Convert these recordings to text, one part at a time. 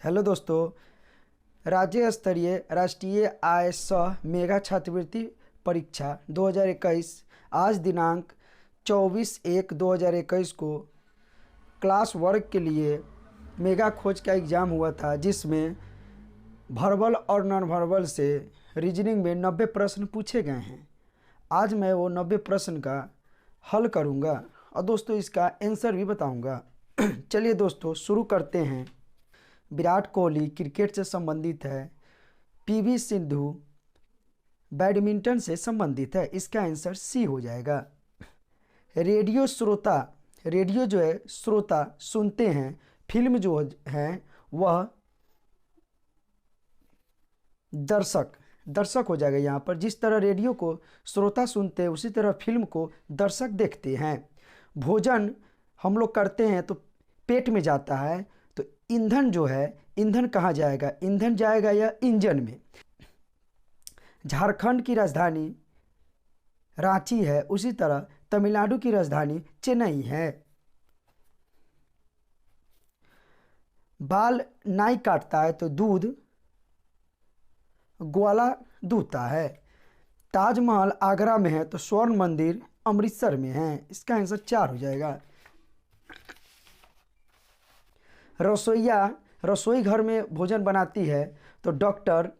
Hello दोस्तों, राज्य स्तरीय राष्ट्रीय आय सह मेगा छात्रवृत्ति परीक्षा 2021 आज दिनांक 24/1/2021 को क्लास वर्ग के लिए मेगा खोज का एग्ज़ाम हुआ था, जिसमें वर्बल और नॉन वर्बल से रीजनिंग में 90 प्रश्न पूछे गए हैं। आज मैं वो 90 प्रश्न का हल करूँगा और दोस्तों इसका आंसर भी बताऊँगा। चलिए दोस्तों शुरू करते हैं। विराट कोहली क्रिकेट से संबंधित है। पीवी सिंधु बैडमिंटन से संबंधित है। इसका आंसर सी हो जाएगा। रेडियो श्रोता, रेडियो जो है श्रोता सुनते हैं, फिल्म जो है वह दर्शक हो जाएगा। यहाँ पर जिस तरह रेडियो को श्रोता सुनते हैं उसी तरह फिल्म को दर्शक देखते हैं। भोजन हम लोग करते हैं तो पेट में जाता है, तो ईंधन जो है, ईंधन कहाँ जाएगा? ईंधन जाएगा या इंजन में। झारखंड की राजधानी रांची है, उसी तरह तमिलनाडु की राजधानी चेन्नई है। बाल नाई काटता है तो दूध ग्वाला दूहता है। ताजमहल आगरा में है तो स्वर्ण मंदिर अमृतसर में है। इसका आंसर 4 हो जाएगा। रसोई घर में भोजन बनाती है तो डॉक्टर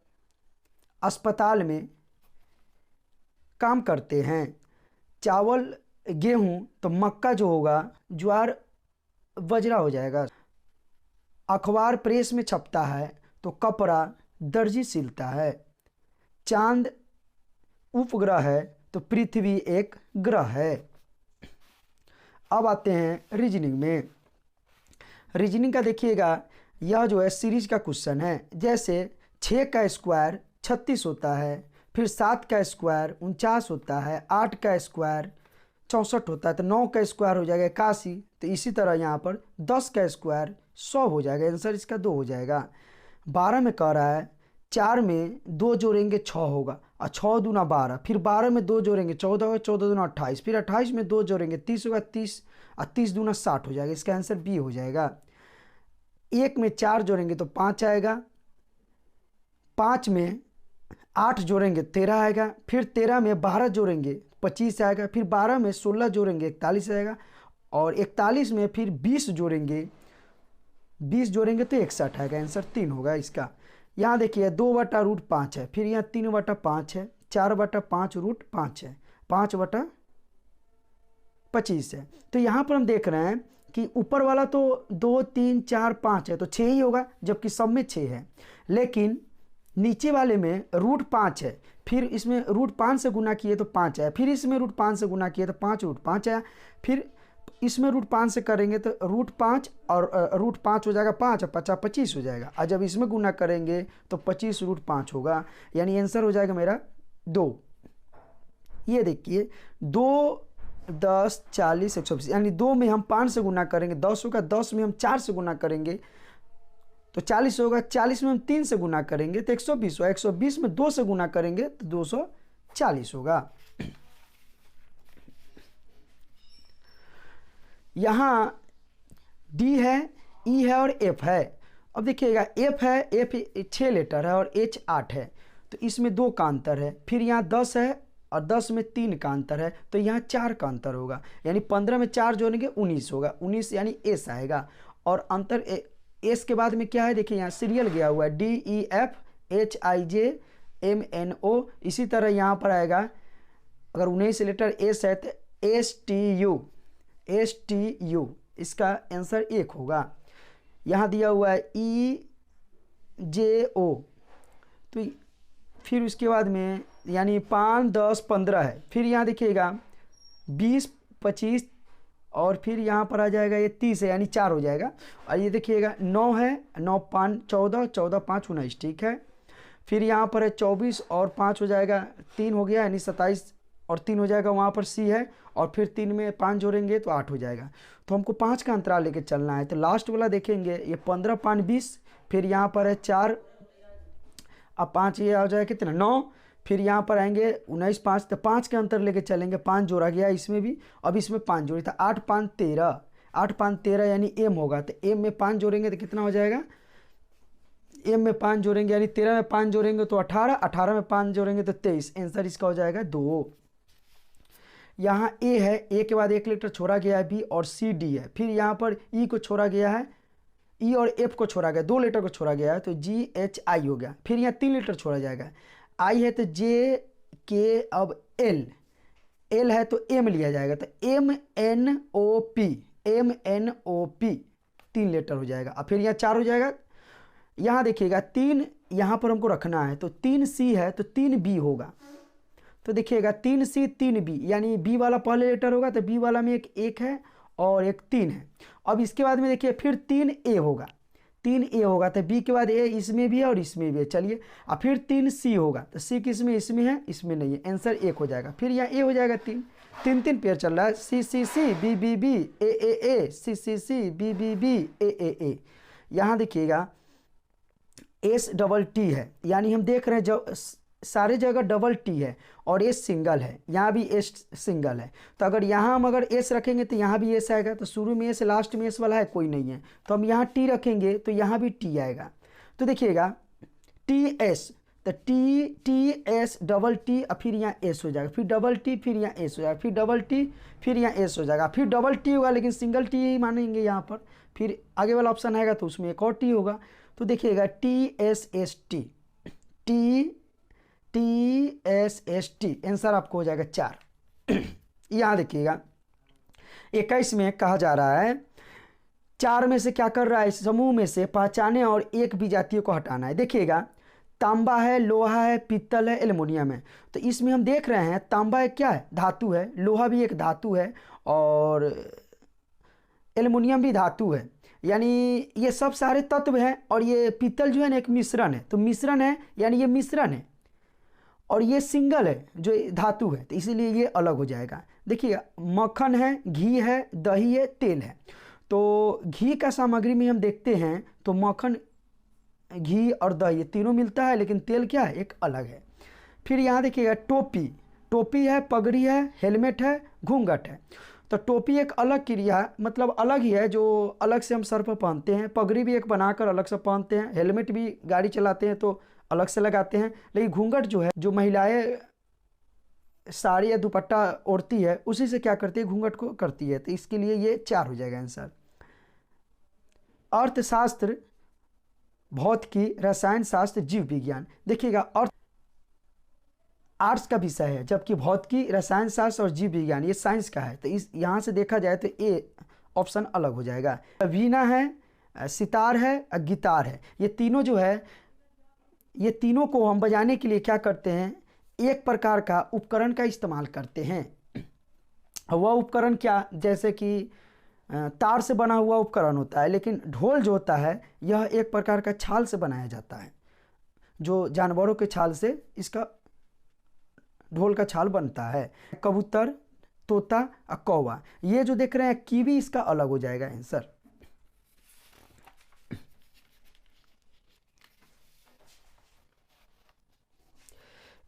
अस्पताल में काम करते हैं। चावल गेहूं तो मक्का जो होगा ज्वार बजरा हो जाएगा। अखबार प्रेस में छपता है तो कपड़ा दर्जी सिलता है। चांद उपग्रह है तो पृथ्वी एक ग्रह है। अब आते हैं रीजनिंग में। रीजनिंग का देखिएगा, यह जो है सीरीज का क्वेश्चन है। जैसे 6 का स्क्वायर 36 होता है, फिर 7 का स्क्वायर 49 होता है, 8 का स्क्वायर 64 होता है, तो 9 का स्क्वायर हो जाएगा 81। तो इसी तरह यहाँ पर 10 का स्क्वायर 100 हो जाएगा। आंसर इसका 2 हो जाएगा। 12 में कह रहा है 4 में 2 जोड़ेंगे 6 होगा और 6 दूना 12, फिर 12 में 2 जोड़ेंगे 14 होगा, 14 दूना 28, फिर 28 में 2 जोड़ेंगे 30 होगा, 30 और 30 दूना 60 हो जाएगा। इसका आंसर बी हो जाएगा। 1 में 4 जोड़ेंगे तो 5 आएगा, 5 में 8 जोड़ेंगे 13 आएगा, फिर 13 में 12 जोड़ेंगे 25 आएगा, फिर 12 में 16 जोड़ेंगे 41 आएगा, और 41 में फिर 20 जोड़ेंगे तो 61 आएगा। आंसर 3 होगा इसका। यहाँ देखिए 2/√5 है, फिर यहाँ 3/5 है, 4/5√5 है, 5/25 है। तो यहाँ पर हम देख रहे हैं कि ऊपर वाला तो 2 3 4 5 है तो 6 ही होगा, जबकि सब में 6 है। लेकिन नीचे वाले में √5 है, फिर इसमें √5 से गुना किए तो 5 आया, फिर इसमें √5 से गुना किए तो 5√5 आया, फिर इसमें √5 से करेंगे तो √5 और √5 हो जाएगा 5 और 50 25 हो जाएगा। और जब इसमें गुना करेंगे तो 25√5 होगा। यानी आंसर हो जाएगा मेरा 2। ये देखिए 2 10 40 120, यानी 2 में हम 5 से गुना करेंगे 10 होगा, 10 में हम 4 से गुना करेंगे तो 40 होगा, 40 में हम 3 से गुना करेंगे तो 120 होगा, 120 में 2 से गुना करेंगे तो 240 होगा। यहाँ डी है, ई है और एफ है। अब देखिएगा एफ है, एफ 6 लेटर है और एच 8 है, तो इसमें 2 का अंतर है। फिर यहाँ 10 है और 10 में 3 का अंतर है, तो यहाँ 4 का अंतर होगा। यानी 15 में 4 जोड़ेंगे 19 होगा, 19 यानी एस आएगा। और अंतर एस के बाद में क्या है, देखिए यहाँ सीरियल गया हुआ है DEFHIJMNO। इसी तरह यहाँ पर आएगा, अगर 19 लेटर एस है तो STU, इसका आंसर 1 होगा। यहाँ दिया हुआ है EJO, तो फिर उसके बाद में यानी 5 10 15 है, फिर यहाँ देखिएगा 20 25 और फिर यहाँ पर आ जाएगा ये 30 है, यानी 4 हो जाएगा। और ये देखिएगा 9 है, 9 5 14, 14 5 19, ठीक है। फिर यहाँ पर है 24 और 5 हो जाएगा 3 हो गया, यानी 27 और 3 हो जाएगा, वहाँ पर सी है, और फिर 3 में 5 जोड़ेंगे तो 8 हो जाएगा। तो हमको 5 का अंतराल लेके चलना है। तो लास्ट वाला देखेंगे, ये 15 5 20, फिर यहाँ पर है 4 अब 5, ये आ जाएगा कितना 9, फिर यहाँ पर आएंगे 19 5, तो 5 के अंतर लेके चलेंगे, 5 जोड़ा गया इसमें भी, अब इसमें 5 जोड़ी था, 8 5 13, 8 5 13 यानी एम होगा, तो एम में 5 जोड़ेंगे तो कितना हो जाएगा एम में 5 जोड़ेंगे यानी 13 में 5 जोड़ेंगे तो 18, 18 में 5 जोड़ेंगे तो 23। आंसर इसका हो जाएगा 2। यहाँ ए है, ए के बाद 1 लेटर छोड़ा गया है, बी और सी डी है। फिर यहाँ पर ई को छोड़ा गया है, ई और एफ को छोड़ा गया, 2 लेटर को छोड़ा गया है तो जी एच आई हो गया। फिर यहाँ 3 लेटर छोड़ा जाएगा, आई है तो जे के, अब एल, एल है तो एम लिया जाएगा तो M N O P, M N O P 3 letter हो जाएगा। और फिर यहाँ 4 हो जाएगा। यहाँ देखिएगा 3 यहाँ पर हमको रखना है तो 3 सी है तो 3 बी होगा। तो देखिएगा 3 सी 3 बी, यानी बी वाला पहले लेटर होगा तो बी वाला में एक है और एक 3 है। अब इसके बाद में देखिए फिर 3 ए होगा, 3 ए होगा तो बी के बाद ए इसमें भी है और इसमें भी है। चलिए अब फिर 3 सी होगा तो सी किसमें, इसमें है, इसमें नहीं है। आंसर 1 हो जाएगा। फिर यहाँ ए हो जाएगा 3, 3 पेयर चल रहा है, सी सी सी बी बी बी ए ए ए, सी सी सी बी बी बी ए ए ए। यहाँ देखिएगा एस डबल टी है, यानी हम देख रहे हैं जो सारे जगह डबल टी है और एस सिंगल है, यहाँ भी एस सिंगल है। तो अगर यहाँ हम अगर एस रखेंगे तो यहाँ भी एस आएगा, तो शुरू में एस लास्ट में एस वाला है कोई नहीं है, तो हम यहाँ टी रखेंगे तो यहाँ भी टी आएगा। तो देखिएगा टी एस, तो T T S double T, और फिर यहाँ एस हो जाएगा, फिर डबल टी, फिर यहाँ एस हो जाएगा, फिर डबल टी, फिर यहाँ एस हो जाएगा, फिर डबल टी होगा लेकिन सिंगल टी ही मानेंगे यहाँ पर। फिर आगे वाला ऑप्शन आएगा तो उसमें एक और टी होगा। तो देखिएगा T S S T, T T S S T, answer आपको हो जाएगा 4। यहाँ देखिएगा 21 में कहा जा रहा है 4 में से क्या कर रहा है, इस समूह में से पहचाने और एक विजातियों को हटाना है। देखिएगा तांबा है, लोहा है, पीतल है, एल्युमिनियम है। तो इसमें हम देख रहे हैं तांबा एक क्या है, धातु है, लोहा भी एक धातु है और एल्युमिनियम भी धातु है, यानी ये सब सारे तत्व हैं। और ये पीतल जो है ना एक मिश्रण है, तो मिश्रण है यानी ये मिश्रण है, और ये सिंगल है जो धातु है, तो इसीलिए ये अलग हो जाएगा। देखिए मक्खन है, घी है, दही है, तेल है। तो घी का सामग्री में हम देखते हैं तो मक्खन, घी और दही ये तीनों मिलता है, लेकिन तेल क्या है, एक अलग है। फिर यहाँ देखिएगा टोपी, टोपी है, पगड़ी है, हेलमेट है, घूंघट है। तो टोपी एक अलग क्रिया, मतलब अलग ही है, जो अलग से हम सर पर पहनते हैं। पगड़ी भी एक बनाकर अलग से पहनते हैं, हेलमेट भी गाड़ी चलाते हैं तो अलग से लगाते हैं। लेकिन घूंघट जो है, जो महिलाएं साड़ी या दुपट्टा ओढ़ती है उसी से क्या करती है, घूंघट को करती है। तो इसके लिए ये 4 हो जाएगा आंसर। अर्थशास्त्र, भौतिकी, रसायन शास्त्र, जीव विज्ञान। देखिएगा अर्थ आर्ट्स का विषय है, जबकि भौतिकी, रसायन शास्त्र और जीव विज्ञान ये साइंस का है। तो इस यहाँ से देखा जाए तो ए ऑप्शन अलग हो जाएगा। वीणा है, सितार है, गिटार है, ये तीनों जो है, ये तीनों को हम बजाने के लिए क्या करते हैं, एक प्रकार का उपकरण का इस्तेमाल करते हैं। वह उपकरण क्या, जैसे कि तार से बना हुआ उपकरण होता है, लेकिन ढोल जो होता है यह एक प्रकार का छाल से बनाया जाता है, जो जानवरों के छाल से इसका ढोल का छाल बनता है। कबूतर, तोता और कौवा, ये जो देख रहे हैं कीवी, इसका अलग हो जाएगा आंसर।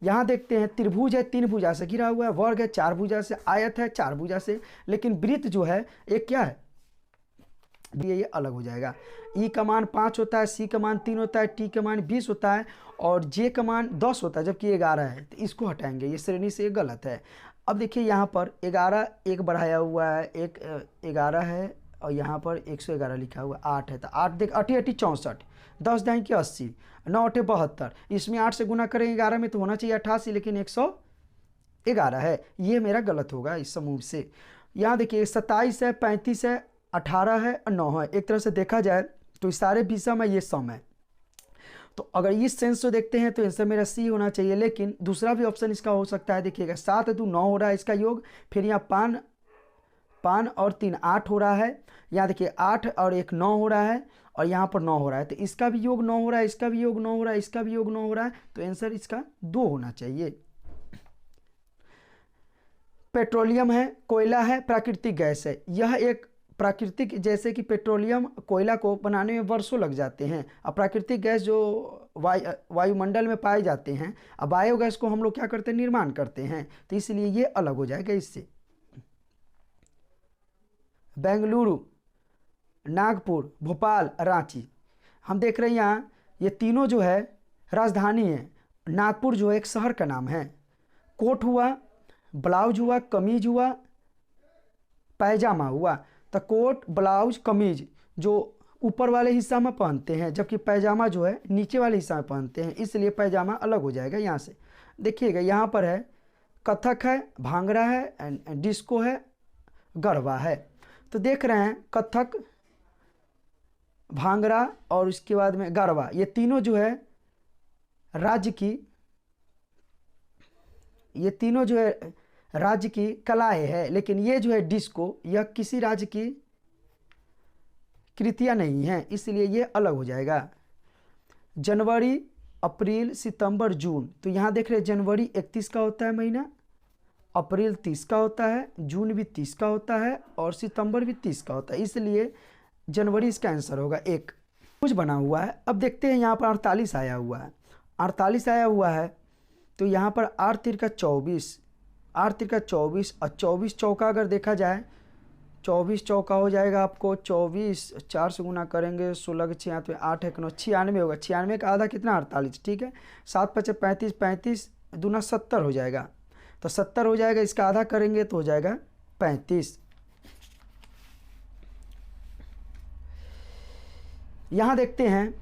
यहाँ देखते हैं त्रिभुज है, 3 भुजा से घिरा हुआ है, वर्ग है 4 भुजा से, आयत है 4 भुजा से, लेकिन वृत्त जो है एक क्या है, ये अलग हो जाएगा। ई का मान 5 होता है, सी का मान 3 होता है, टी का मान 20 होता है और जे का मान 10 होता है, जबकि 11 है। तो इसको हटाएंगे, ये श्रेणी से गलत है। अब देखिए यहाँ पर 11 एक बढ़ाया हुआ है, एक 11 है और यहाँ पर 111 लिखा हुआ, 8 है। तो 8 देख, 8 8 64, 10 दाएँ की 80, 9 8 72, इसमें 8 से गुना करेंगे 11 में तो होना चाहिए 88, लेकिन 111 है, ये मेरा गलत होगा इस समूह से। यहाँ देखिए 27 है, 35 है, 18 है और 9 है। एक तरह से देखा जाए तो इस सारे विषम है, ये सम है। तो अगर इस सेंस से देखते हैं तो आंसर मेरा सी होना चाहिए, लेकिन दूसरा भी ऑप्शन इसका हो सकता है। देखिएगा 7 2 9 हो रहा है इसका योग, फिर यहाँ 5 और 3 8 हो रहा है, यहाँ देखिए 8 और 1 9 हो रहा है और यहाँ पर 9 हो रहा है, तो इसका भी योग 9 हो रहा है, इसका भी योग 9 हो रहा है, इसका भी योग 9 हो रहा है, तो आंसर इसका 2 होना चाहिए। पेट्रोलियम है, कोयला है, प्राकृतिक गैस है। यह एक प्राकृतिक, जैसे कि पेट्रोलियम, कोयला को बनाने में वर्षों लग जाते हैं, और प्राकृतिक गैस जो वायुमंडल में पाए जाते हैं, अब बायोगैस को हम लोग क्या करते हैं, निर्माण करते हैं, तो इसलिए ये अलग हो जाएगा इससे। बेंगलुरु, नागपुर, भोपाल, रांची, हम देख रहे हैं यहाँ ये तीनों जो है राजधानी है। नागपुर जो है एक शहर का नाम है। कोट हुआ, ब्लाउज हुआ, कमीज हुआ, पैजामा हुआ। तो कोट, ब्लाउज, कमीज जो ऊपर वाले हिस्सा में पहनते हैं, जबकि पैजामा जो है नीचे वाले हिस्सा में पहनते हैं, इसलिए पैजामा अलग हो जाएगा यहाँ से। देखिएगा यहाँ पर है कथक है, भांगड़ा है, डिस्को है, गरबा है। तो देख रहे हैं कथक, भांगड़ा और उसके बाद में गरबा, ये तीनों जो है राज्य की, ये तीनों जो है राज्य की कलाएं है। लेकिन ये जो है डिस्को, यह किसी राज्य की कृतियां नहीं है, इसलिए ये अलग हो जाएगा। जनवरी, अप्रैल, सितंबर, जून। तो यहाँ देख रहे हैं जनवरी 31 का होता है महीना, अप्रैल 30 का होता है, जून भी 30 का होता है और सितंबर भी 30 का होता है, इसलिए जनवरी इसका आंसर होगा एक। कुछ बना हुआ है। अब देखते हैं यहाँ पर 48 आया हुआ है। 48 आया हुआ है तो यहाँ पर 8 तिरका 24, 8 तिरका 24 और 24 चौका अगर देखा जाए, 24 चौका हो जाएगा आपको 24, 4 से गुना करेंगे 16 के 6 8 1 9 96 होगा। 96 का आधा कितना 48, ठीक है। 7 5 35, 35 दूना 70 हो जाएगा, तो 70 हो जाएगा। इसका आधा करेंगे तो हो जाएगा 35। यहाँ देखते हैं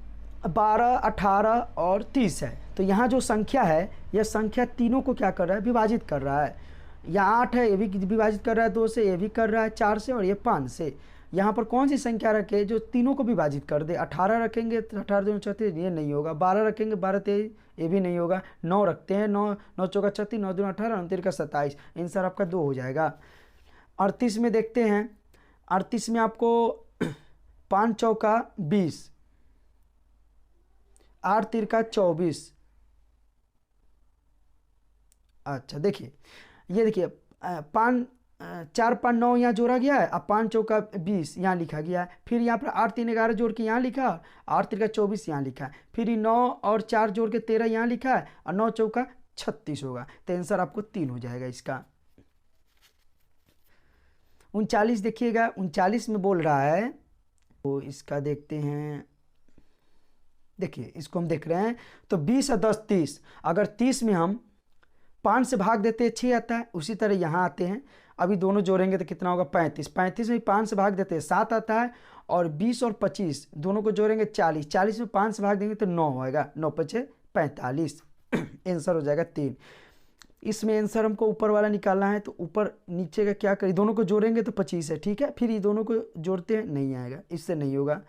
12, 18 और 30 है। तो यहाँ जो संख्या है, यह संख्या तीनों को क्या कर रहा है, विभाजित कर रहा है। यहाँ 8 है, ये भी विभाजित कर रहा है 2 से, ये भी कर रहा है 4 से और ये 5 से। यहाँ पर कौन सी संख्या रखे जो तीनों को विभाजित कर दे। 18 रखेंगे तो 18 दूनी 34, ये नहीं होगा। 12 रखेंगे 12 23, ये भी नहीं होगा। 9 रखते हैं, 9 9 चौका 36, 9 दूनी 18, 9 तिरका 27, आंसर आपका 2 हो जाएगा। 38 में देखते हैं, 38 में आपको 5 चौका 20, 8 तिरका 24। अच्छा देखिए, ये देखिए 5 4 5 9 यहाँ जोड़ा गया है, अब 5 चौका 20 यहाँ लिखा गया है। फिर यहाँ पर 8 3 11 जोड़ के यहाँ लिखा, 8 तिरका 24 यहाँ लिखा है। फिर 9 और 4 जोड़ के 13 यहाँ लिखा है और 9 चौका 36 होगा। तो आंसर आपको 3 हो जाएगा इसका। 39 देखिएगा, 39 में बोल रहा है, तो इसका देखते हैं। देखिए इसको हम देख रहे हैं, तो 20 और 10 30, अगर 30 में हम 5 से भाग देते हैं 6 आता है, उसी तरह यहाँ आते हैं। अभी दोनों जोड़ेंगे तो कितना होगा 35, 35 में 5 से भाग देते हैं 7 आता है, और 20 और 25 दोनों को जोड़ेंगे 40, 40 में 5 से भाग देंगे तो 9 होएगा, 9 5 45, आंसर हो जाएगा 3। इसमें आंसर हमको ऊपर वाला निकालना है, तो ऊपर नीचे का क्या करें, दोनों को जोड़ेंगे तो 25 है, ठीक है। फिर ये दोनों को जोड़ते हैं, नहीं आएगा, इससे नहीं होगा।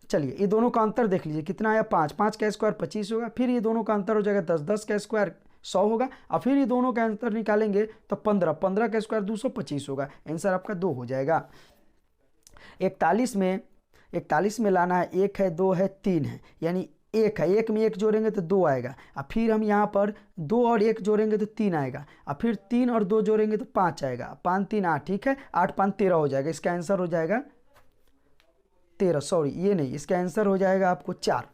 चलिए ये दोनों का अंतर देख लीजिए, कितना आया 5, 5 का स्क्वायर 25 होगा। फिर ये दोनों का अंतर हो जाएगा 10, 10 का स्क्वायर 100 होगा, और फिर ये दोनों का अंतर निकालेंगे तो 15, 15 का स्क्वायर 225 होगा, आंसर आपका 2 हो जाएगा। 41 में लाना है, 1 है 2 है 3 है, यानी 1 है, 1 में 1 जोड़ेंगे तो 2 आएगा, और फिर हम यहाँ पर 2 और 1 जोड़ेंगे तो 3 आएगा, और फिर 3 और 2 जोड़ेंगे तो 5 आएगा, 5 3 8, ठीक है। 8 5 13 हो जाएगा, इसका आंसर हो जाएगा 13, सॉरी ये नहीं, इसका आंसर हो जाएगा आपको 4,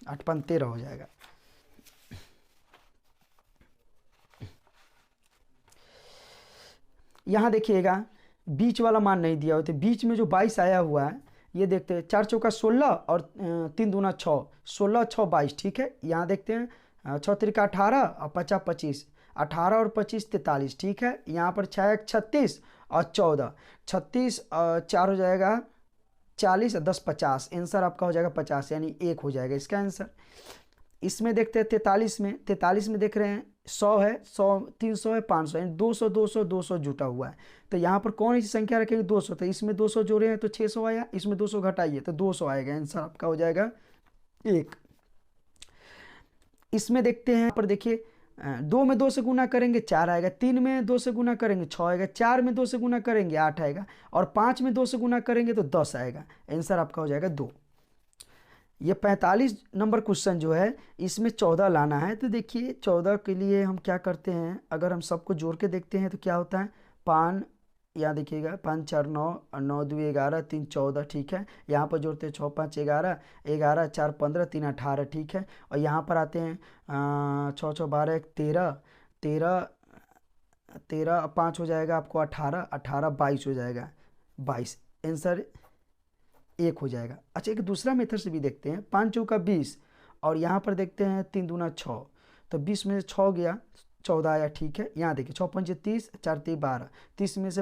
8 5 13 हो जाएगा। यहाँ देखिएगा बीच वाला मान नहीं दिया हुआ, तो बीच में जो 22 आया हुआ है, ये देखते हैं 4 चौका 16 और 3 दूना 6, 16 6 22, ठीक है। यहाँ देखते हैं 6 तिरका 18 और 50 25, 18 और 25 43, ठीक है। यहाँ पर 6 36 और 14, 36 और 4 हो जाएगा 40 और 10 50, आंसर आपका हो जाएगा 50, यानी 1 हो जाएगा इसका आंसर। इसमें देखते हैं 43 में देख रहे हैं 100 है, 100 300 है, 500, यानी 200 200 200 जुटा हुआ है। तो यहाँ पर कौन सी संख्या रखेंगे 200, तो इसमें 200 जोड़े हैं तो 600 आया, इसमें 200 घटाइए तो 200 आएगा, आंसर आपका हो जाएगा 1। इसमें देखते हैं, यहाँ पर देखिए 2 में 2 से गुना करेंगे 4 आएगा, 3 में 2 से गुना करेंगे 6 आएगा, 4 में 2 से गुना करेंगे 8 आएगा, और 5 में 2 से गुना करेंगे तो 10 आएगा, आंसर आपका हो जाएगा 2। ये 45 नंबर क्वेश्चन जो है, इसमें 14 लाना है। तो देखिए 14 के लिए हम क्या करते हैं, अगर हम सबको जोड़ के देखते हैं तो क्या होता है, 5, यहाँ देखिएगा 5 4 9 और 9 2 11 3 14, ठीक है। यहाँ पर जोड़ते हैं 6 5 11, 11 4 15 3 18, ठीक है। और यहाँ पर आते हैं 6 6 12 13, 13 13 5 हो जाएगा आपको 18, 18 22 हो जाएगा, 22, आंसर 1 हो जाएगा। अच्छा, एक दूसरा मेथड से भी देखते हैं, 5 चौका 20 और यहाँ पर देखते हैं 3 दूना 6, तो 20 में से 6 गया 14 आया, ठीक है। यहाँ देखिए 6 पंचे 30, 4 3 12, 30 में से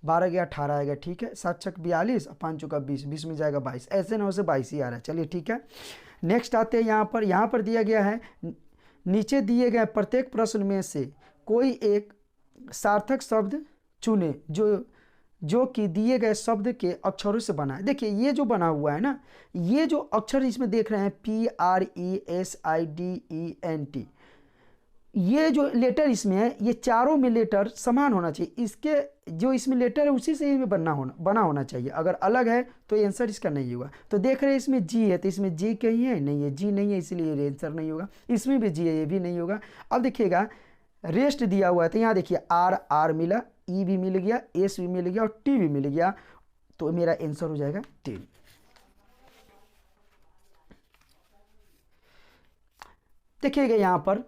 12 गया 18 आएगा, ठीक है। 7 छक 42 और 5 चौका 20, 20 में जाएगा 22, ऐसे ना वैसे 22 ही आ रहा है, चलिए ठीक है। नेक्स्ट आते हैं यहाँ पर दिया गया है, नीचे दिए गए प्रत्येक प्रश्न में से कोई एक सार्थक शब्द चुने जो कि दिए गए शब्द के अक्षरों से बना है। देखिए ये जो बना हुआ है ना, ये जो अक्षर इसमें देख रहे हैं PRESIDENT, ये जो लेटर इसमें है, ये चारों में लेटर समान होना चाहिए। इसके जो इसमें लेटर है उसी से ही बना होना चाहिए। अगर अलग है तो आंसर इसका नहीं होगा। तो देख रहे हैं इसमें जी है, तो इसमें जी कहीं है नहीं है, जी नहीं है, इसलिए ये आंसर नहीं होगा। इसमें भी जी है, ये भी नहीं होगा। अब देखिएगा रेस्ट दिया हुआ है, तो यहाँ देखिए आर मिला, ई भी मिल गया, एस भी मिल गया और टी भी मिल गया, तो मेरा आंसर हो जाएगा 3। देखिएगा यहाँ पर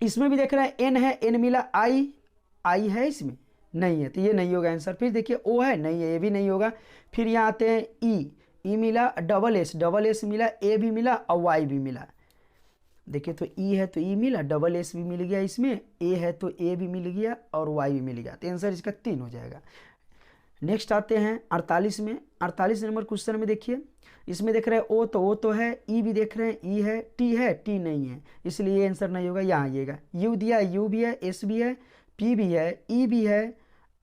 इसमें भी देख रहे हैं एन है, एन मिला, आई है, इसमें नहीं है, तो ये नहीं होगा आंसर। फिर देखिए ओ है, नहीं है, ये भी नहीं होगा। फिर यहाँ आते हैं ई मिला, डबल एस मिला, ए भी मिला और वाई भी मिला। देखिए तो ई है तो ई मिला, डबल एस भी मिल गया, इसमें ए है तो ए भी मिल गया और वाई भी मिल गया, तो आंसर इसका 3 हो जाएगा। नेक्स्ट आते हैं 48 में। 48 नंबर क्वेश्चन में देखिए, इसमें देख रहे हैं ओ तो है, ई भी देख रहे हैं, ई है, टी नहीं है, इसलिए ये आंसर नहीं होगा। यहाँ आइएगा, यू दिया, यू भी है, एस भी है, पी भी है, ई भी है,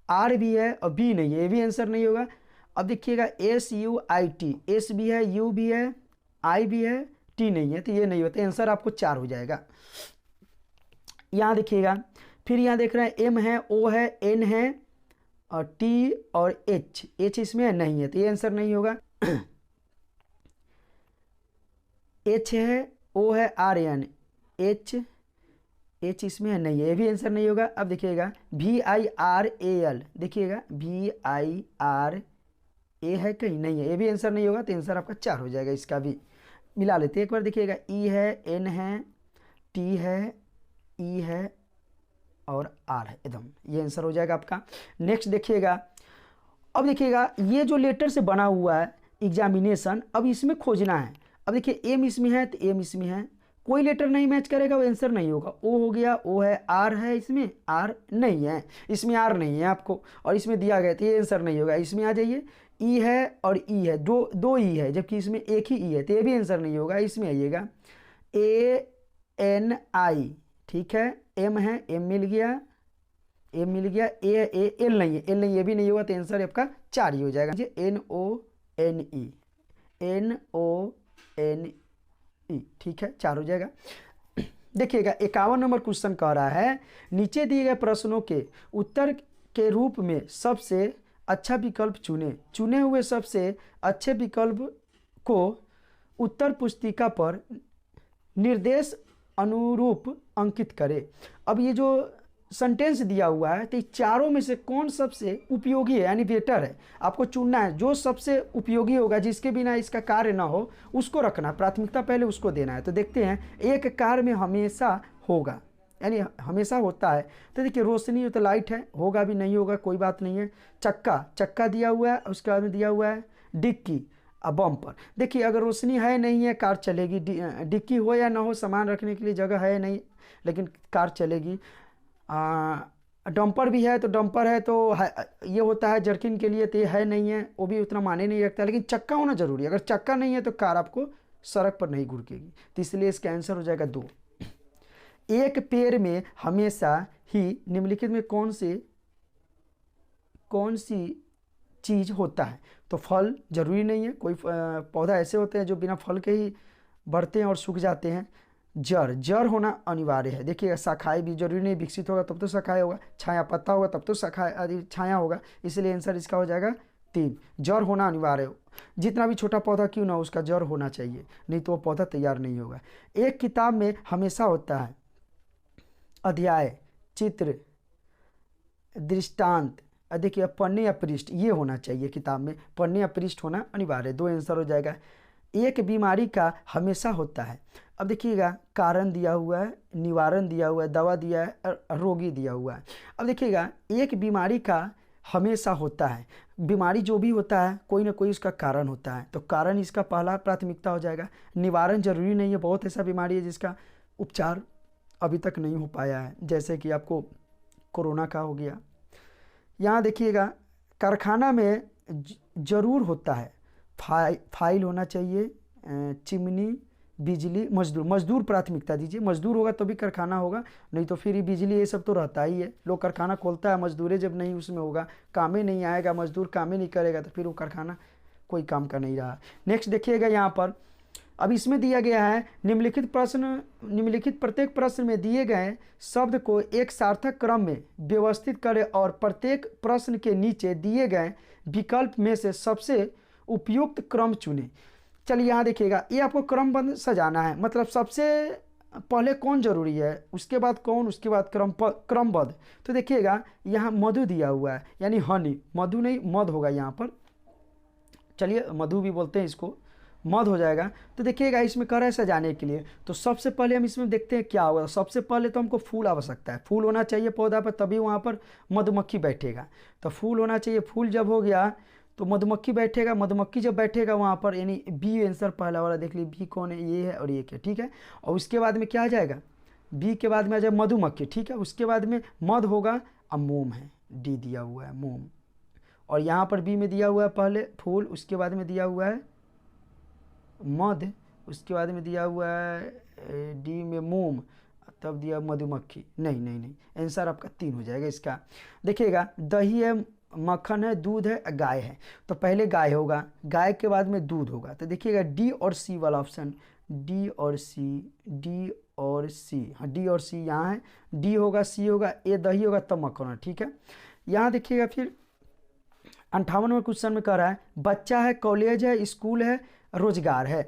आर भी है और बी नहीं है, ये भी आंसर नहीं होगा। अब देखिएगा SUIT, एस भी है, यू भी है, आई भी है, टी नहीं है, तो ये नहीं होता, आंसर आपको 4 हो जाएगा। यहाँ देखिएगा, फिर यहाँ देख रहे हैं एम है, ओ है, एन है और टी और एच इसमें नहीं है, तो ये आंसर नहीं होगा। एच है, ओ है, आर एन, एच इसमें है, नहीं है, ये भी आंसर नहीं होगा। अब देखिएगा VIRAL, देखिएगा VIRA है, कहीं नहीं है, ये भी आंसर नहीं होगा, तो आंसर आपका 4 हो जाएगा। इसका भी मिला लेते हैं एक बार, देखिएगा ई है, एन है, टी है, ई है और आर है, एकदम ये आंसर हो जाएगा आपका। नेक्स्ट देखिएगा, अब देखिएगा ये जो लेटर से बना हुआ है एग्जामिनेशन, अब इसमें खोजना है। अब देखिए एम इसमें है तो एम इसमें है, कोई लेटर नहीं मैच करेगा, वो आंसर नहीं होगा। ओ हो गया, ओ है, आर है, इसमें आर नहीं है, इसमें आर नहीं है आपको, और इसमें दिया गया तो ये आंसर नहीं होगा। इसमें आ जाइए, ई है और ई है, दो ई है, जबकि इसमें एक ही ई है, तो ये भी आंसर नहीं होगा। इसमें आइएगा ANI, ठीक है, एम है, एम मिल गया, एम मिल गया, एल नहीं है, एल नहीं, ये भी नहीं होगा, तो आंसर आपका 4 ही हो जाएगा। NONE, ठीक है, 4 हो जाएगा। देखिएगा 51 नंबर क्वेश्चन कह रहा है, नीचे दिए गए प्रश्नों के उत्तर के रूप में सबसे अच्छा विकल्प चुने हुए सबसे अच्छे विकल्प को उत्तर पुस्तिका पर निर्देश अनुरूप अंकित करें। अब ये जो सेंटेंस दिया हुआ है, तो चारों में से कौन सबसे उपयोगी है, यानी बेटर है, आपको चुनना है। जो सबसे उपयोगी होगा, जिसके बिना इसका कार्य ना हो, उसको रखना, प्राथमिकता पहले उसको देना है। तो देखते हैं, एक कार्य में हमेशा होगा, यानी हमेशा होता है, तो देखिए रोशनी हो तो लाइट है, होगा भी नहीं होगा कोई बात नहीं है। चक्का दिया हुआ है, उसके बाद में दिया हुआ है डिक्की, बम्पर। देखिए अगर रोशनी है नहीं है, कार चलेगी, डिक्की हो या ना हो, सामान रखने के लिए जगह है नहीं, लेकिन कार चलेगी। डंपर भी है तो डंपर है तो ये होता है जर्किन के लिए, तो ये है नहीं है, वो भी उतना माने नहीं रखता, लेकिन चक्का होना जरूरी है। अगर चक्का नहीं है तो कार आपको सड़क पर नहीं घुड़केगी, तो इसलिए इसका आंसर हो जाएगा 2। एक पेड़ में हमेशा ही निम्नलिखित में कौन सी चीज़ होता है, तो फल जरूरी नहीं है, कोई पौधा ऐसे होते हैं जो बिना फल के ही बढ़ते हैं और सूख जाते हैं। जड़ होना अनिवार्य है, देखिए शाखाएं भी जरूरी नहीं, विकसित होगा तब तो शाखाएं होगा, छाया पत्ता होगा तब तो शाखाएं छाया होगा, इसलिए आंसर इसका हो जाएगा 3। जड़ होना अनिवार्य है, जितना भी छोटा पौधा क्यों ना, उसका जड़ होना चाहिए, नहीं तो वो पौधा तैयार नहीं होगा। एक किताब में हमेशा होता है अध्याय, चित्र, दृष्टांत, देखिए पन्ने या पृष्ठ, ये होना चाहिए किताब में, पन्ने या पृष्ठ होना अनिवार्य है। 2 आंसर हो जाएगा। एक बीमारी का हमेशा होता है, अब देखिएगा कारण दिया हुआ है, निवारण दिया हुआ है, दवा दिया है, रोगी दिया हुआ है। अब देखिएगा एक बीमारी का हमेशा होता है, बीमारी जो भी होता है कोई ना कोई इसका कारण होता है, तो कारण इसका पहला प्राथमिकता हो जाएगा। निवारण जरूरी नहीं है, बहुत ऐसा बीमारी है जिसका उपचार अभी तक नहीं हो पाया है, जैसे कि आपको कोरोना का हो गया। यहाँ देखिएगा कारखाना में जरूर होता है, फाइल होना चाहिए, चिमनी, बिजली, मजदूर। मजदूर प्राथमिकता दीजिए, मजदूर होगा तो भी कारखाना होगा, नहीं तो फिर बिजली ये सब तो रहता ही है। लोग कारखाना खोलता है, मजदूरें जब नहीं उसमें होगा, काम ही नहीं आएगा, मजदूर काम ही नहीं करेगा, तो फिर वो कारखाना कोई काम का नहीं रहा। नेक्स्ट देखिएगा यहाँ पर, अब इसमें दिया गया है निम्नलिखित प्रत्येक प्रश्न में दिए गए शब्द को एक सार्थक क्रम में व्यवस्थित करें और प्रत्येक प्रश्न के नीचे दिए गए विकल्प में से सबसे उपयुक्त क्रम चुनें। चलिए यहाँ देखिएगा, ये आपको क्रमबद्ध सजाना है, मतलब सबसे पहले कौन जरूरी है, उसके बाद कौन, उसके बाद क्रमबद्ध। तो देखिएगा यहाँ मधु दिया हुआ है, यानी हनी, मधु नहीं मध होगा यहाँ पर, चलिए मधु भी बोलते हैं इसको, मध हो जाएगा। तो देखिएगा इसमें कर है सजाने के लिए, तो सबसे पहले हम इसमें देखते हैं क्या होगा। सबसे पहले तो हमको फूल आवश्यकता है, फूल होना चाहिए पौधा पर, तभी वहाँ पर मधुमक्खी बैठेगा। तो फूल होना चाहिए, फूल जब हो गया तो मधुमक्खी बैठेगा, मधुमक्खी जब बैठेगा वहाँ पर, यानी बी आंसर पहला वाला देख लीजिए, बी कौन है, ये है और ये क्या, ठीक है। और उसके बाद में क्या आ जाएगा, बी के बाद में आ जाए मधुमक्खी, ठीक है। उसके बाद में मध होगा, अब मोम है, डी दिया हुआ है मोम। और यहाँ पर बी में दिया हुआ है पहले फूल, उसके बाद में दिया हुआ है मध, उसके बाद में दिया हुआ है डी में मोम, तब दिया मधुमक्खी। नहीं नहीं नहीं, आंसर आपका 3 हो जाएगा इसका। देखिएगा दही है, मक्खन है, दूध है, गाय है, तो पहले गाय होगा, गाय के बाद में दूध होगा। तो देखिएगा डी और सी वाला ऑप्शन, डी और सी, डी और सी, हाँ डी और सी यहाँ है, डी होगा, सी होगा, ए दही होगा, तब मक्खन होगा, ठीक है। यहाँ देखिएगा फिर 58वें क्वेश्चन में कह रहा है बच्चा है, कॉलेज है, स्कूल है, रोजगार है।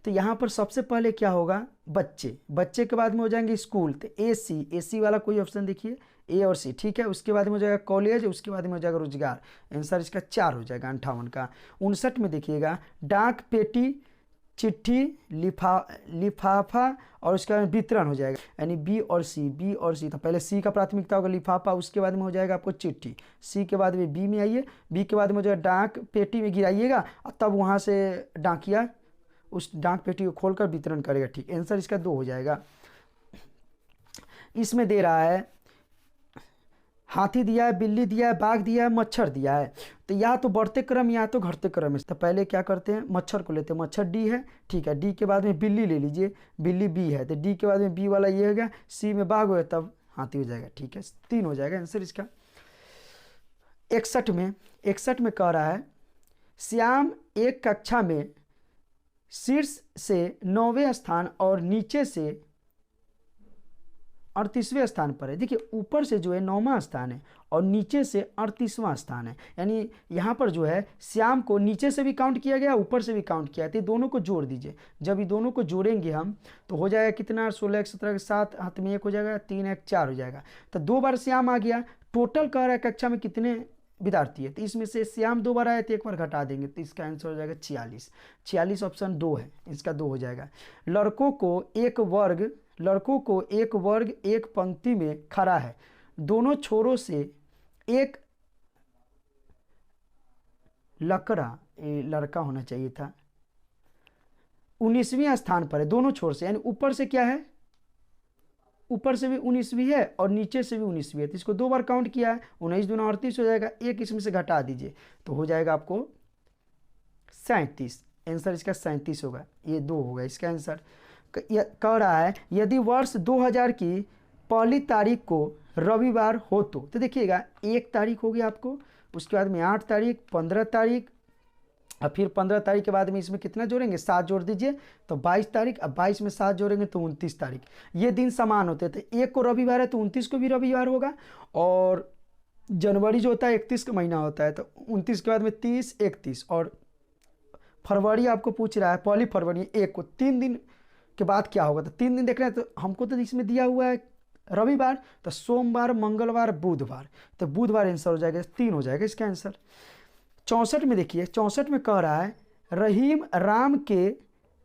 तो यहाँ पर सबसे पहले क्या होगा, बच्चे, बच्चे के बाद में हो जाएंगे स्कूल, तो ए सी वाला कोई ऑप्शन देखिए, ए और सी, ठीक है। उसके बाद में हो जाएगा कॉलेज, उसके बाद में हो जाएगा रोजगार, आंसर इसका 4 हो जाएगा 58 का। 59 में देखिएगा डाक पेटी, चिट्ठी, लिफाफा और उसके बाद वितरण हो जाएगा, यानी बी और सी, बी और सी। तो पहले सी का प्राथमिकता होगा लिफाफा, उसके बाद में हो जाएगा आपको चिट्ठी, सी के बाद में बी में आइए, बी के बाद में हो जाएगा डाक पेटी में गिराइएगा, और तब वहाँ से डाकिया उस डाक पेटी को खोलकर वितरण करेगा, ठीक। आंसर इसका 2 हो जाएगा। इसमें दे रहा है हाथी दिया है, बिल्ली दिया है, बाघ दिया है, मच्छर दिया है, तो या तो बढ़ते क्रम या तो घटते क्रम है। तो पहले क्या करते हैं, मच्छर को लेते हैं, मच्छर डी है, ठीक है। डी के बाद में बिल्ली ले लीजिए, बिल्ली बी है, तो डी के बाद में बी वाला ये हो गया, सी में बाघ हो गया, तब हाथी हो जाएगा, ठीक है। 3 हो जाएगा आंसर इसका। 61 में कह रहा है श्याम एक कक्षा में शीर्ष से 9वें स्थान और नीचे से 38वें स्थान पर है। देखिए ऊपर से जो है 9वां स्थान है और नीचे से 38वां स्थान है, यानी यहाँ पर जो है श्याम को नीचे से भी काउंट किया गया, ऊपर से भी काउंट किया, तो दोनों को जोड़ दीजिए। जब ये दोनों को जोड़ेंगे हम तो हो जाएगा कितना, 16 17 के 7 हाथ में 1 हो जाएगा, 3 1 4 हो जाएगा। तो 2 बार श्याम आ गया, टोटल कह रहा है कक्षा में कितने विद्यार्थी है, तो इसमें से श्याम 2 बार आया तो 1 बार घटा देंगे, तो इसका आंसर हो जाएगा 46। 46 ऑप्शन 2 है, इसका 2 हो जाएगा। लड़कों को एक वर्ग एक पंक्ति में खड़ा है, दोनों छोरों से एक लड़का होना चाहिए था, 19वें स्थान पर है, दोनों छोर से, यानी ऊपर से क्या है, ऊपर से भी 19वीं है और नीचे से भी 19वीं है, तो इसको 2 बार काउंट किया है, 19 दूना 38 हो जाएगा, एक इसमें से घटा दीजिए तो हो जाएगा आपको 37। आंसर इसका 37 होगा, ये 2 होगा इसका आंसर। कह रहा है यदि वर्ष 2000 की पहली तारीख को रविवार हो तो देखिएगा 1 तारीख होगी आपको, उसके बाद में 8 तारीख, 15 तारीख, और फिर 15 तारीख के बाद में इसमें कितना जोड़ेंगे, 7 जोड़ दीजिए तो 22 तारीख, अब 22 में 7 जोड़ेंगे तो 29 तारीख। ये दिन समान होते थे, 1 को रविवार है तो 29 को भी रविवार होगा, और जनवरी जो होता है 31 का महीना होता है, तो 29 के बाद में 30 31, और फरवरी आपको पूछ रहा है पहली फरवरी 1 को, 3 दिन के बाद क्या होगा, तो 3 दिन देख रहे हैं, तो हमको तो इसमें दिया हुआ है रविवार, तो सोमवार, मंगलवार, बुधवार, तो बुधवार आंसर हो जाएगा, 3 हो जाएगा इसका आंसर। 64 में देखिए, 64 में कह रहा है रहीम राम के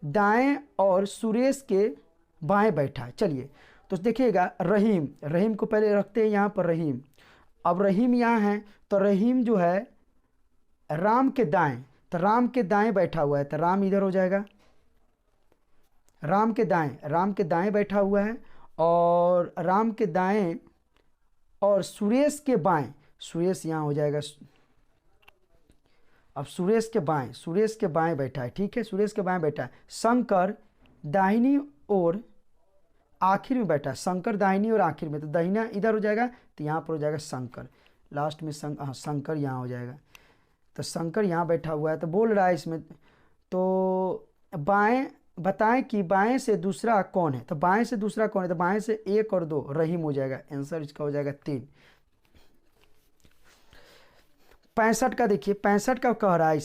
दाएं और सुरेश के बाएं बैठा है। चलिए तो देखिएगा रहीम को पहले रखते हैं यहाँ पर रहीम, अब रहीम यहाँ है तो रहीम जो है राम के दाएं, तो राम के दाएं बैठा हुआ है, तो राम इधर हो जाएगा, राम के दाएं बैठा हुआ है, और राम के दाएं, और सुरेश के बाएं, सुरेश यहाँ हो जाएगा, अब सुरेश के बाएं बैठा है, ठीक है, सुरेश के बाएं बैठा है। शंकर दाहिनी ओर आखिर में बैठा है, शंकर दाहिनी और आखिर में, तो दाहिना इधर हो जाएगा, तो यहाँ पर हो जाएगा शंकर, लास्ट में शंकर यहाँ हो जाएगा, तो शंकर यहाँ बैठा हुआ है। तो बोल रहा है इसमें, तो बाएं बताएं कि बाएं से दूसरा कौन है, तो बाएं से दूसरा कौन है, तो बाएं से 1 और 2 रहीम हो जाएगा, आंसर इसका हो जाएगा 3। 65 का देखिए, 65 का कह रहा है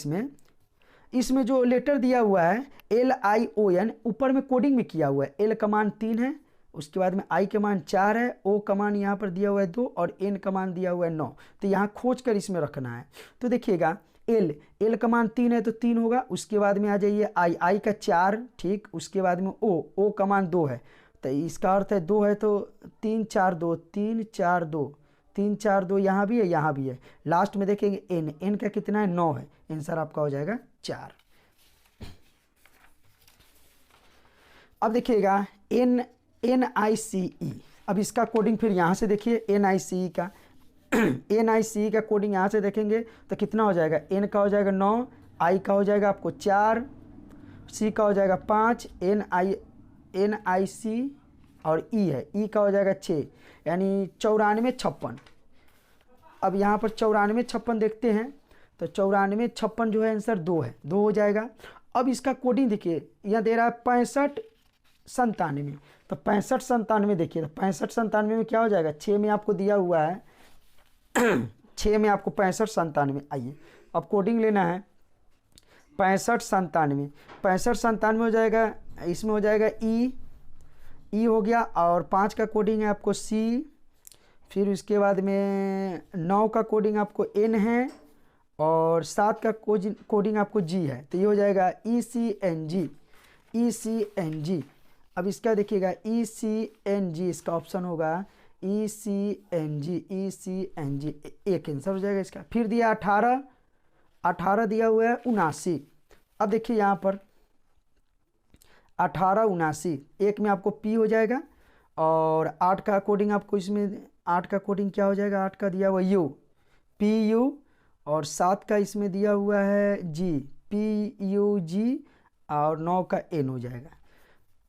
इसमें जो लेटर दिया हुआ है LION, ऊपर में कोडिंग में किया हुआ है, L का मान 3 है, उसके बाद में I का मान 4 है, O का मान यहाँ पर दिया हुआ है 2, और N का मान दिया हुआ है 9, तो यहाँ खोज कर इसमें रखना है। तो देखिएगा L का मान 3 है तो 3 होगा, उसके बाद में आ जाइए I का 4, ठीक, उसके बाद में O का मान 2 है, तो इसका अर्थ है 2 है, तो 3 4 2 3 4 2 3 4 2 यहाँ भी है, यहाँ भी है, लास्ट में देखेंगे N का कितना है, 9 है, आंसर आपका हो जाएगा 4। अब देखिएगा NICE, अब इसका कोडिंग फिर यहाँ से देखिए, NICE का कोडिंग यहाँ से देखेंगे तो कितना हो जाएगा, N का हो जाएगा 9, I का हो जाएगा आपको 4, C का हो जाएगा 5, NIC और E है, E का हो जाएगा 6, यानी 94 56। अब यहाँ पर 94 56 देखते हैं, तो 94 56 जो है आंसर 2 है, 2 हो जाएगा। अब इसका कोडिंग देखिए, यहाँ दे रहा है 65 97, तो 65 97 देखिए, तो 65 97 में क्या हो जाएगा, 6 में आपको दिया हुआ है 6 में आपको 65 97, आइए अब कोडिंग लेना है। 65 97 हो जाएगा, इसमें हो जाएगा ई हो गया, और 5 का कोडिंग है आपको C, फिर उसके बाद में 9 का कोडिंग आपको N है, और 7 का कोडिंग आपको G है, तो ये हो जाएगा ECNG। अब इसका देखिएगा ECNG, इसका ऑप्शन होगा ECNG, एक आंसर हो जाएगा इसका। फिर दिया 18 दिया हुआ है 79। अब देखिए यहाँ पर 18 79, एक में आपको P हो जाएगा, और 8 का कोडिंग आपको इसमें 8 का कोडिंग क्या हो जाएगा, 8 का दिया हुआ U, PU, और 7 का इसमें दिया हुआ है G, PUG, और 9 का N हो जाएगा।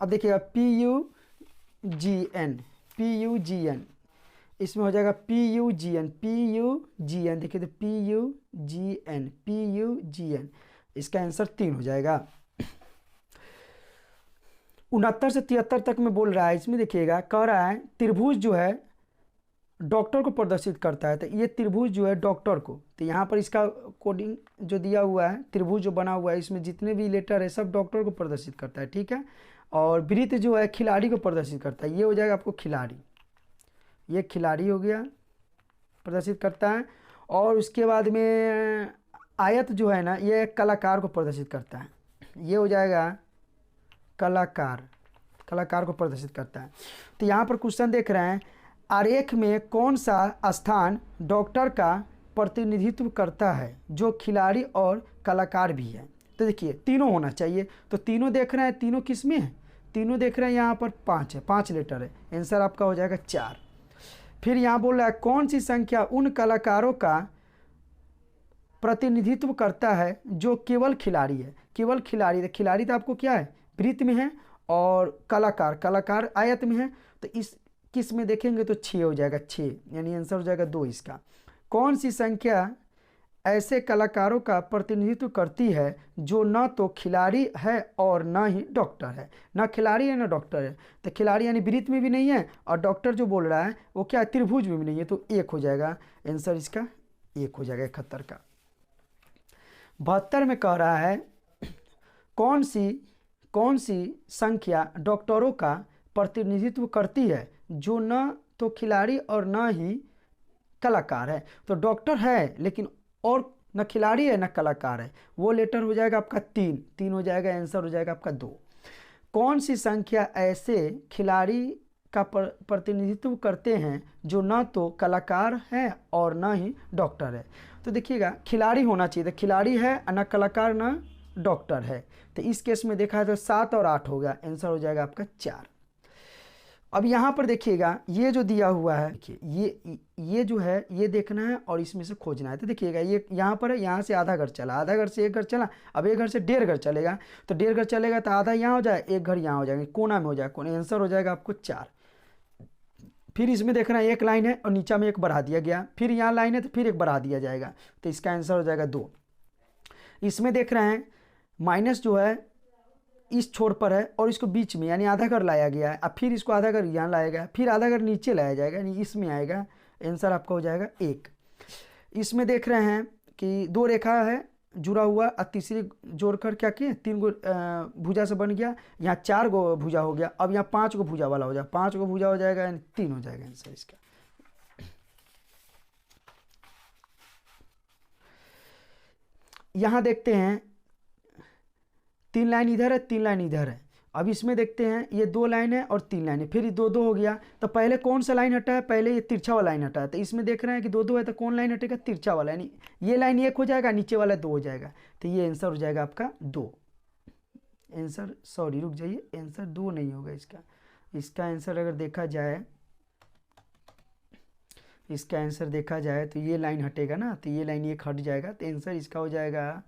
अब देखिएगा PUGN, इसमें हो जाएगा PUGN, देखिए तो PUGN, इसका आंसर 3 हो जाएगा। 69 से 73 तक में बोल रहा है, इसमें देखिएगा कह रहा है त्रिभुज जो है डॉक्टर को प्रदर्शित करता है, तो ये त्रिभुज जो है डॉक्टर को, तो यहाँ पर इसका कोडिंग जो दिया हुआ है, त्रिभुज जो बना हुआ है, इसमें जितने भी लेटर है सब डॉक्टर को प्रदर्शित करता है, ठीक है, और वृत्त जो है खिलाड़ी को प्रदर्शित करता है, ये हो जाएगा आपको खिलाड़ी, ये खिलाड़ी हो गया, प्रदर्शित करता है। और उसके बाद में आयत जो है ना, ये कलाकार को प्रदर्शित करता है, ये हो जाएगा कलाकार को प्रदर्शित करता है। तो यहाँ पर क्वेश्चन देख रहे हैं, आरेख में कौन सा स्थान डॉक्टर का प्रतिनिधित्व करता है जो खिलाड़ी और कलाकार भी है, तो देखिए तीनों होना चाहिए, तो तीनों देख रहे हैं, तीनों किस में है, तीनों देख रहे हैं यहाँ पर 5 है, 5 लेटर है, आंसर आपका हो जाएगा 4। फिर यहाँ बोल रहा है कौन सी संख्या उन कलाकारों का प्रतिनिधित्व करता है जो केवल खिलाड़ी है, केवल खिलाड़ी, तो खिलाड़ी तो आपको क्या है, वृत्त में है, और कलाकार आयत में है, तो इस किस में देखेंगे तो 6 हो जाएगा, 6, यानी आंसर हो जाएगा 2 इसका। कौन सी संख्या ऐसे कलाकारों का प्रतिनिधित्व करती है जो न तो खिलाड़ी है और न ही डॉक्टर है, न खिलाड़ी है न डॉक्टर है, तो खिलाड़ी यानी वृत्त में भी नहीं है, और डॉक्टर जो बोल रहा है वो क्या है, त्रिभुज में भी नहीं है, तो 1 हो जाएगा, आंसर इसका 1 हो जाएगा 71 का। 72 में कह रहा है कौन सी संख्या डॉक्टरों का प्रतिनिधित्व करती है जो न तो खिलाड़ी और न ही कलाकार है, तो डॉक्टर है लेकिन और न खिलाड़ी है न कलाकार है, वो लेटर हो जाएगा आपका 3 हो जाएगा, आंसर हो जाएगा आपका 2। कौन सी संख्या ऐसे खिलाड़ी का प्रतिनिधित्व करते हैं जो न तो कलाकार हैं और न ही डॉक्टर है। तो देखिएगा खिलाड़ी होना चाहिए, तो खिलाड़ी है न कलाकार न डॉक्टर है, तो इस केस में देखा है तो 7 और 8 हो गया, आंसर हो जाएगा आपका 4। अब यहाँ पर देखिएगा ये जो दिया हुआ है, देखिए ये जो है ये देखना है और इसमें से खोजना है। तो देखिएगा ये यहाँ पर है, यहाँ से आधा घर चला, आधा घर से एक घर चला, अब एक घर से 1.5 घर चलेगा, तो 1.5 घर चलेगा तो आधा यहाँ हो जाएगा, एक घर यहाँ हो जाएगा, कोना में हो जाएगा, कोना, आंसर हो जाएगा आपको 4। फिर इसमें देखना है एक लाइन है और नीचा में एक बढ़ा दिया गया, फिर यहाँ लाइन है तो फिर एक बढ़ा दिया जाएगा, तो इसका आंसर हो जाएगा 2। इसमें देख रहे हैं माइनस जो है इस छोर पर है और इसको बीच में यानी आधा घर लाया गया है, अब फिर इसको आधा घर यहाँ लाया गया, फिर आधा घर नीचे लाया जाएगा यानी इसमें आएगा, आंसर आपका हो जाएगा 1। इसमें देख रहे हैं कि 2 रेखा है जुड़ा हुआ और तीसरी जोड़कर क्या किए 3 गो भुजा से बन गया, यहाँ 4 गो भुजा हो गया, अब यहाँ 5 गो भुजा वाला हो जाएगा, 5 गो भुजा हो जाएगा यानी 3 हो जाएगा आंसर इसका। यहाँ देखते हैं 3 लाइन इधर है, 3 लाइन इधर है, अब इसमें देखते हैं ये 2 लाइन है और 3 लाइन है, फिर 2-2 हो गया, तो पहले कौन सा लाइन हटा है, पहले ये तिरछा वाला लाइन हटा है, तो इसमें देख रहे हैं कि 2-2 है तो कौन लाइन हटेगा, तिरछा वाला, यानी ये लाइन 1 हो जाएगा, नीचे वाला 2 हो जाएगा, तो ये आंसर हो जाएगा आपका 2। आंसर सॉरी रुक जाइए, आंसर 2 नहीं होगा इसका आंसर अगर देखा जाए, इसका आंसर देखा जाए तो ये लाइन हटेगा ना, तो ये लाइन 1 हट जाएगा, तो आंसर इसका हो जाएगा,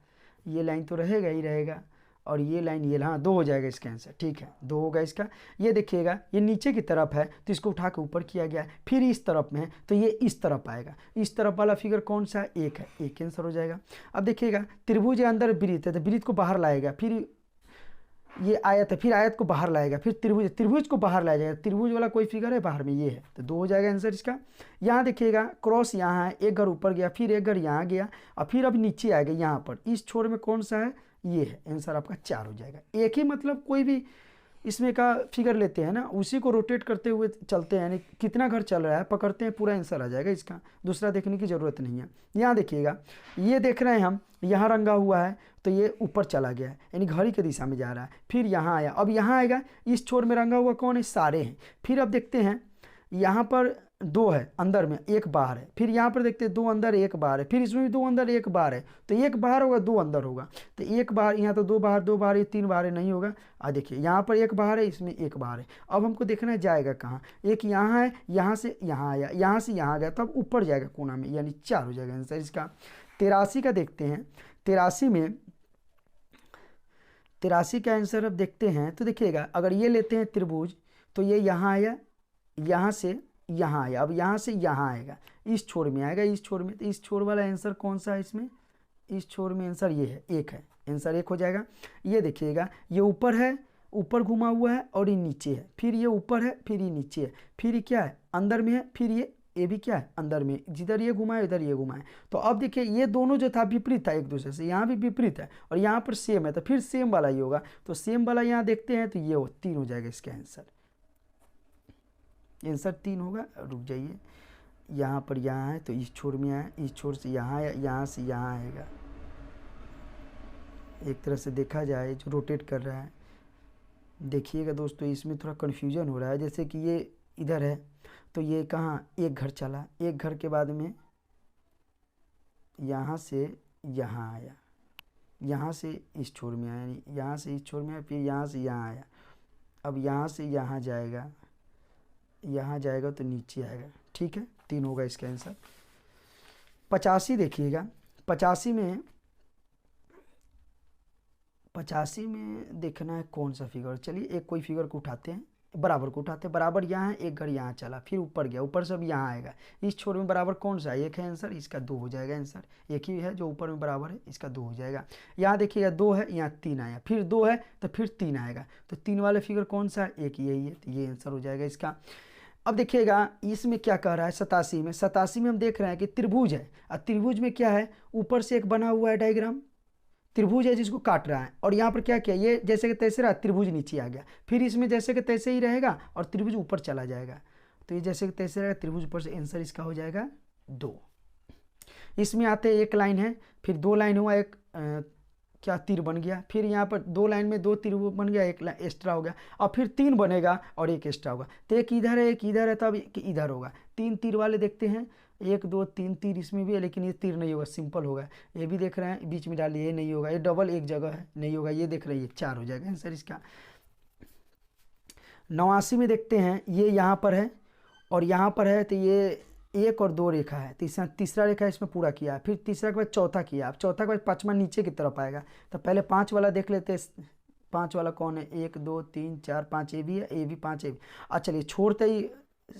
ये लाइन तो रहेगा ही रहेगा और ये लाइन ये, हाँ 2 हो जाएगा इसका आंसर, ठीक है 2 होगा इसका। ये देखिएगा ये नीचे की तरफ है तो इसको उठा के ऊपर किया गया है, फिर इस तरफ में है तो ये इस तरफ आएगा, इस तरफ वाला फिगर कौन सा है, 1 है, 1 आंसर हो जाएगा। अब देखिएगा त्रिभुज के अंदर वृत्त है तो वृत्त को बाहर लाएगा, फिर ये आयत है, फिर आयत को बाहर लाएगा, फिर त्रिभुज को बाहर लाया जाएगा, त्रिभुज वाला कोई फिगर है बाहर में, ये है, तो 2 हो जाएगा आंसर इसका। यहाँ देखिएगा क्रॉस यहाँ है, एक घर ऊपर गया, फिर एक घर यहाँ गया और फिर अब नीचे आएगा यहाँ पर, इस छोर में कौन सा है, ये है, आंसर आपका 4 हो जाएगा। एक ही मतलब कोई भी इसमें का फिगर लेते हैं ना, उसी को रोटेट करते हुए चलते हैं, यानी कितना घर चल रहा है पकड़ते हैं, पूरा आंसर आ जाएगा इसका, दूसरा देखने की ज़रूरत नहीं है। यहाँ देखिएगा ये देख रहे हैं हम, यहाँ रंगा हुआ है तो ये ऊपर चला गया है यानी घड़ी की दिशा में जा रहा है, फिर यहाँ आया, अब यहाँ आएगा, इस छोर में रंगा हुआ कौन है, सारे हैं। फिर अब देखते हैं यहाँ पर 2 है अंदर में, 1 बाहर है, फिर यहाँ पर देखते हैं 2 अंदर 1 बाहर है, फिर इसमें भी 2 अंदर 1 बाहर है, तो 1 बाहर होगा 2 अंदर होगा, तो 1 बाहर, यहाँ तो 2 बाहर 2 बाहर, ये 3 बाहर नहीं होगा। देखिए यहाँ पर 1 बाहर है, इसमें 1 बाहर है, अब हमको देखना है जाएगा कहाँ, एक यहाँ है, यहाँ से यहाँ आया, यहाँ से यहाँ गया, तब ऊपर जाएगा कोना में, यानी 4 हो जाएगा आंसर इसका। 83 का देखते हैं, 83 का आंसर अब देखते हैं, तो देखिएगा अगर ये लेते हैं त्रिभुज तो ये यहाँ आया, यहाँ से यहाँ आया, अब यहाँ से यहाँ आएगा, इस छोर में आएगा, इस छोर में, तो इस छोर वाला आंसर कौन सा है इसमें, इस छोर में आंसर ये है, 1 है, आंसर 1 हो जाएगा। ये देखिएगा ये ऊपर है, ऊपर घुमा हुआ है और ये नीचे है, फिर ये ऊपर है, फिर ये नीचे है, फिर ये क्या है अंदर में है, फिर ये भी क्या है अंदर में, जिधर ये घुमाए इधर ये घुमाए, तो अब देखिए ये दोनों जो था विपरीत था एक दूसरे से, यहाँ भी विपरीत है और यहाँ पर सेम है, तो फिर सेम वाला ही होगा, तो सेम वाला यहाँ देखते हैं तो ये 3 हो जाएगा इसका आंसर 3 होगा। रुक जाइए, यहाँ पर यहाँ है तो इस छोर में आया, इस छोर से यहाँ आया, यहाँ से यहाँ आएगा, एक तरह से देखा जाए जो रोटेट कर रहा है। देखिएगा दोस्तों इसमें थोड़ा कन्फ्यूजन हो रहा है, जैसे कि ये इधर है तो ये कहाँ 1 घर चला, 1 घर के बाद में यहाँ से यहाँ आया, यहाँ से इस छोर में आया, यानी यहाँ से इस छोर में आया, फिर यहाँ से यहाँ आया, अब यहाँ से यहाँ जाएगा, यहाँ जाएगा तो नीचे आएगा, ठीक है 3 होगा इसका आंसर। 85 देखिएगा, 85 में देखना है कौन सा फिगर, चलिए एक कोई फिगर को उठाते हैं, बराबर को उठाते हैं, बराबर यहाँ है, 1 घर यहाँ चला, फिर ऊपर गया, ऊपर से अब यहाँ आएगा, इस छोर में बराबर कौन सा है, 1 है आंसर, इसका 2 हो जाएगा आंसर, 1 ही है जो ऊपर में बराबर है, इसका 2 हो जाएगा। यहाँ देखिएगा 2 है, यहाँ 3 आया, फिर 2 है तो फिर 3 आएगा, तो 3 वाले फिगर कौन सा है, 1 यही है, तो ये आंसर हो जाएगा इसका। अब देखिएगा इसमें क्या कह रहा है, 87 में हम देख रहे हैं कि त्रिभुज है, और त्रिभुज में क्या है, ऊपर से एक बना हुआ है डायग्राम, त्रिभुज है जिसको काट रहा है, और यहाँ पर क्या किया, ये जैसे कि तैसे रहा, त्रिभुज नीचे आ गया, फिर इसमें जैसे कि तैसे ही रहेगा और त्रिभुज ऊपर चला जाएगा, तो ये जैसे कि तैसे रहेगा, त्रिभुज ऊपर से, आंसर इसका हो जाएगा 2। इसमें आते 1 लाइन है, फिर 2 लाइन हुआ, एक क्या तीर बन गया, फिर यहाँ पर 2 लाइन में 2 तीर वो बन गया, एक एक्स्ट्रा हो गया, और फिर 3 बनेगा और एक एक्स्ट्रा होगा। तो एक इधर है एक इधर है, तब एक इधर होगा। 3 तीर वाले देखते हैं, 1 2 3 तीर इसमें भी है, लेकिन ये तीर नहीं होगा, सिंपल होगा। ये भी देख रहे हैं, बीच में डालिए, ये नहीं होगा, ये डबल एक जगह है, नहीं होगा। ये देख रहे हैं, ये 4 हो जाएगा आंसर इसका। 89 में देखते हैं, ये यहाँ पर है और यहाँ पर है, तो ये 1 और 2 रेखा है, तीसरा रेखा इसमें पूरा किया, फिर तीसरा के बाद चौथा किया, अब चौथा के बाद 5वां नीचे की तरफ आएगा। तो पहले 5 वाला देख लेते हैं, 5 वाला कौन है, 1 2 3 4 5, ए भी है, ए भी 5 ए भी। अच्छा चलिए, छोड़ते ही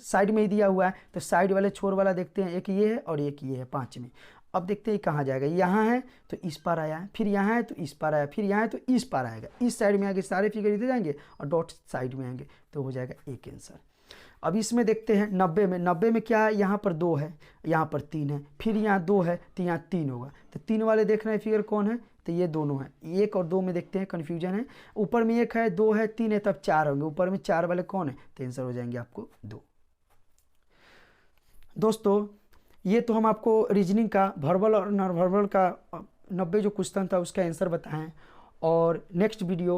साइड में ही दिया हुआ है, तो साइड वाले छोर वाला देखते हैं, एक ये है और एक ये है 5 में। अब देखते हैं कहाँ जाएगा, यहाँ है तो इस पार आया है, फिर यहाँ है तो इस पार आया, फिर यहाँ है तो इस पार आएगा, इस साइड में आगे सारे फिगर इधर जाएंगे और डॉट साइड में आएंगे, तो हो जाएगा एक आंसर। अब इसमें देखते हैं 90 में, 90 में क्या है, यहाँ पर 2 है, यहाँ पर 3 है, फिर यहाँ 2 है तो यहाँ 3 होगा। तो 3 वाले देख रहे हैं फिगर कौन है, तो ये दोनों है। 1 और 2 में देखते हैं, कन्फ्यूजन है, ऊपर में 1 है 2 है 3 है, तब 4 होंगे, ऊपर में 4 वाले कौन है, तो आंसर हो जाएंगे आपको 2। दोस्तों ये तो हम आपको रीजनिंग का वर्बल और नॉन वर्बल का 90 जो क्वेश्चन था उसका आंसर बताएं, और नेक्स्ट वीडियो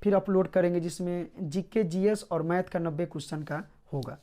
फिर अपलोड करेंगे जिसमें जीके जीएस और मैथ का 90 क्वेश्चन का होगा।